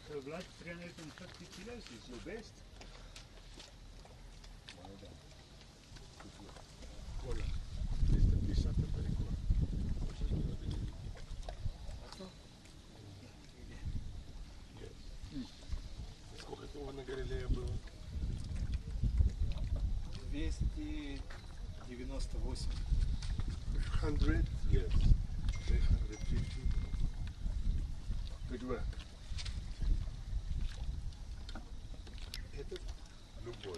So blood 350 kilos is your best. Well done. Good work. Cola. Is the piece up very cool? What's it called? Yes. Сколько ты его на Галилее было? 298. 100? Yes. 350. Good work. Этот? Любой.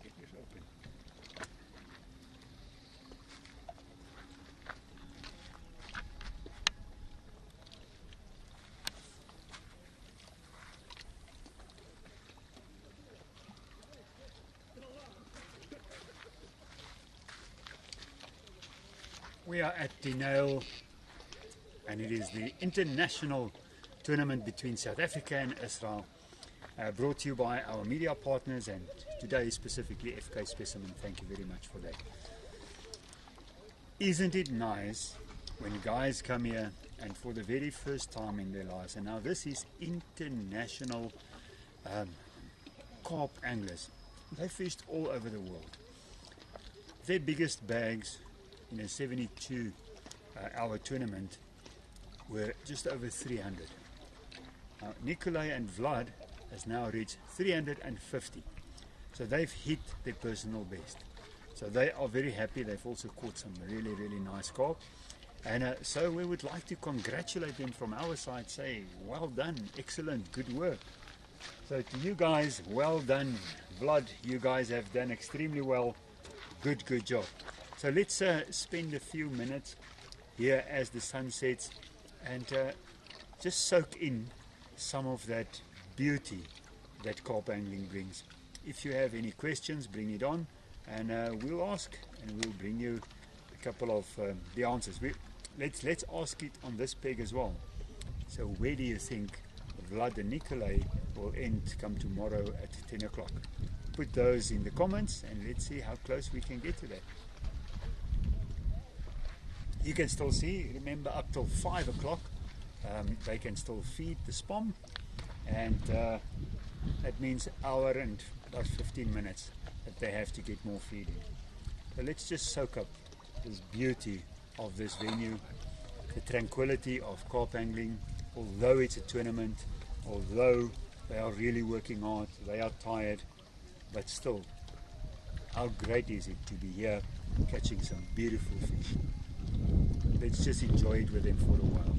Get this open. We are at the Nyl, and it is the international tournament between South Africa and Israel, brought to you by our media partners, and today specifically FK Specimen. Thank you very much for that. Isn't it nice when guys come here and for the very first time in their lives, and now this is international carp anglers, they fished all over the world. Their biggest bags in a 72-hour tournament were just over 300. Now, Nikolai and Vlad has now reached 350. So they've hit their personal best. So they are very happy. They've also caught some really nice carp. And so we would like to congratulate them from our side, say, well done, excellent, good work. So to you guys, well done. Vlad, you guys have done extremely well. Good job. So let's spend a few minutes here as the sun sets and just soak in some of that beauty that carp angling brings. If you have any questions, bring it on, and we'll ask, and we'll bring you a couple of the answers. Let's ask it on this peg as well. So where do you think Vlad and Nikolai will end come tomorrow at 10 o'clock? Put those in the comments and let's see how close we can get to that. You can still see, remember, up till 5 o'clock they can still feed the spom, and that means hour and about 15 minutes that they have to get more feeding. So let's just soak up this beauty of this venue, the tranquility of carp angling. Although it's a tournament, although they are really working hard, they are tired, but still, how great is it to be here catching some beautiful fish. Let's just enjoy it with them for a while.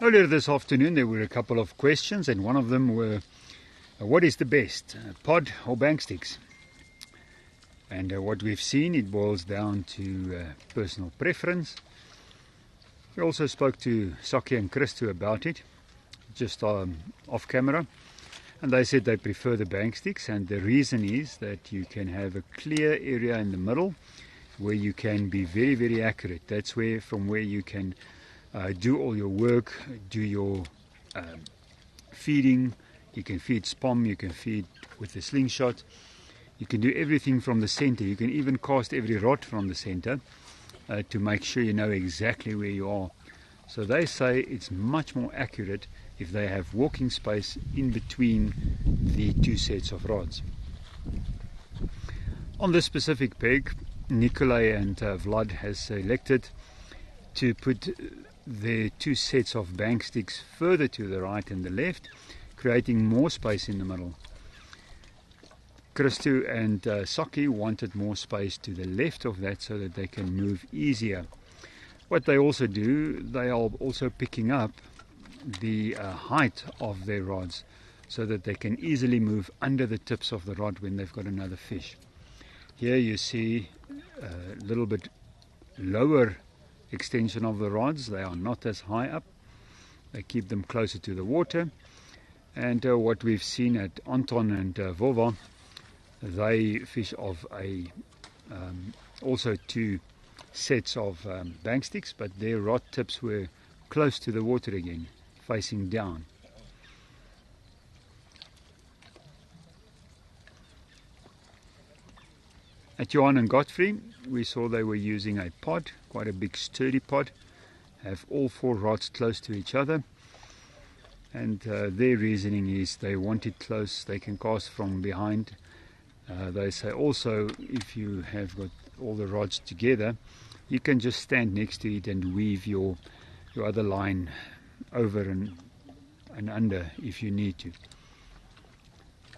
Earlier this afternoon there were a couple of questions, and one of them were, what is the best, pod or bank sticks? And what we've seen, it boils down to personal preference. We also spoke to Saki and Christo about it, just off camera, and they said they prefer the bank sticks, and the reason is that you can have a clear area in the middle where you can be very, very accurate. That's from where you can do all your work, do your feeding. You can feed spom, you can feed with the slingshot, you can do everything from the center. You can even cast every rod from the center to make sure you know exactly where you are. So they say it's much more accurate if they have walking space in between the two sets of rods. On this specific peg, Nikolai and Vlad has selected to put the two sets of bank sticks further to the right and the left, creating more space in the middle. Christo and Saki wanted more space to the left of that so that they can move easier. What they also do, they are also picking up the height of their rods so that they can easily move under the tips of the rod when they've got another fish. Here you see a little bit lower extension of the rods. They are not as high up. They keep them closer to the water. And what we've seen at Anton and Vova, they fish of also two sets of bank sticks, but their rod tips were close to the water again, facing down. At Johan and Godfrey, we saw they were using a pod, quite a big sturdy pod, have all four rods close to each other, and their reasoning is they want it close, they can cast from behind. They say also if you have got all the rods together, you can just stand next to it and weave your other line over and under if you need to.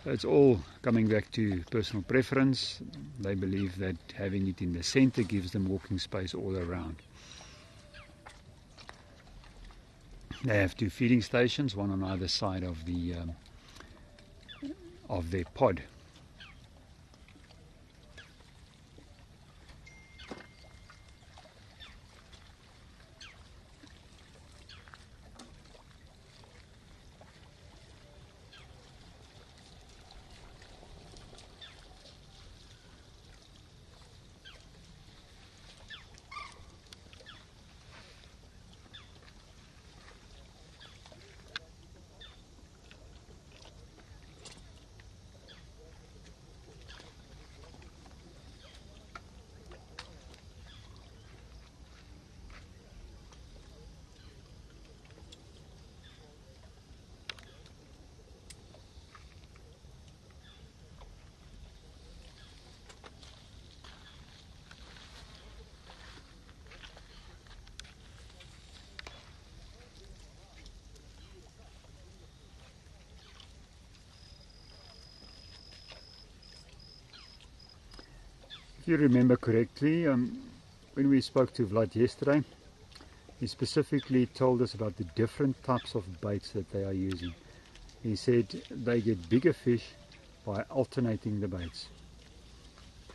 So it's all coming back to personal preference. They believe that having it in the center gives them walking space all around. They have two feeding stations, one on either side of their pod. If you remember correctly, when we spoke to Vlad yesterday, he specifically told us about the different types of baits that they are using. He said they get bigger fish by alternating the baits,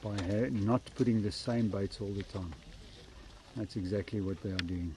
by not putting the same baits all the time. That's exactly what they are doing.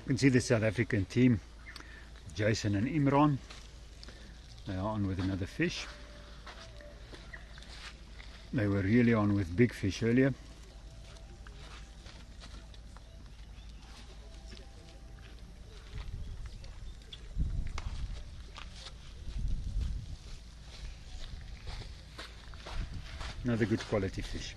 You can see the South African team, Jason and Imran. They are on with another fish. They were really on with big fish earlier. Another good quality fish.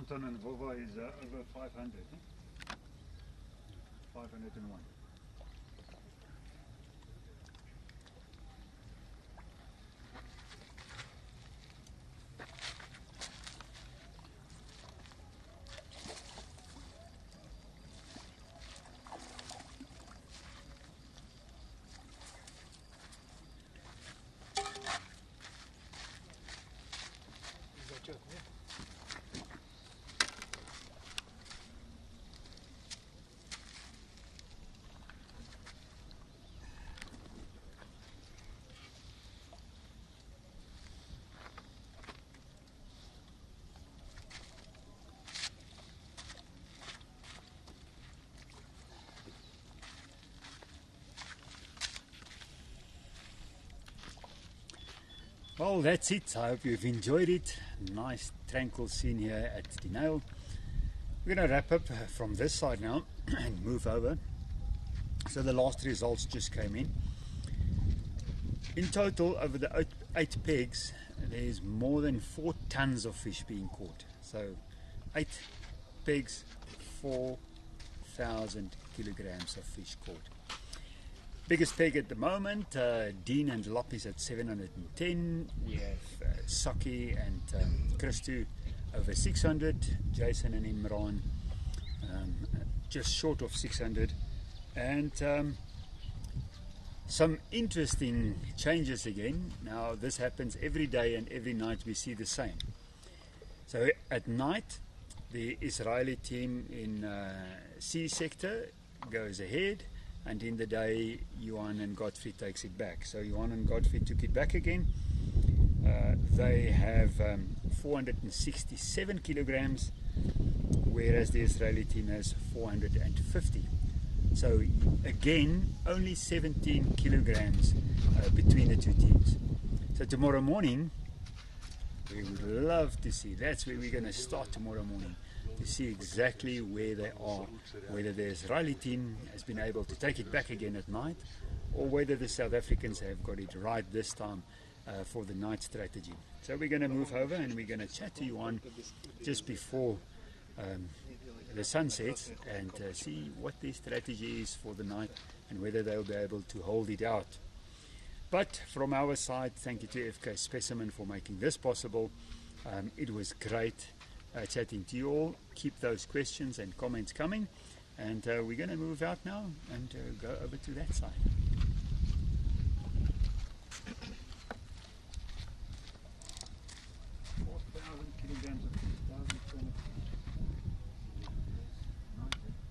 Anton and Vova is over 500. 501. Well, that's it. I hope you've enjoyed it. Nice tranquil scene here at the Nyl. We're going to wrap up from this side now and move over. So the last results just came in. In total, over the 8 pegs, there's more than 4 tons of fish being caught. So 8 pegs, 4,000 kilograms of fish caught. Biggest peg at the moment, Dean and Lop is at 710. We have Saki and Christu over 600. Jason and Imran just short of 600. And some interesting changes again. Now this happens every day and every night we see the same. So at night the Israeli team in C sector goes ahead, and in the day Johan and Godfrey takes it back. So Johan and Godfrey took it back again. They have 467 kilograms, whereas the Israeli team has 450. So again, only 17 kilograms between the two teams. So tomorrow morning, we would love to see, that's where we're going to start tomorrow morning, to see exactly where they are, whether the Israeli team has been able to take it back again at night, or whether the South Africans have got it right this time for the night strategy. So we're going to move over and we're going to chat to Johan just before the sun sets and see what their strategy is for the night and whether they'll be able to hold it out. But from our side, thank you to FK Specimen for making this possible. It was great chatting to you all. Keep those questions and comments coming, and we're going to move out now and go over to that side.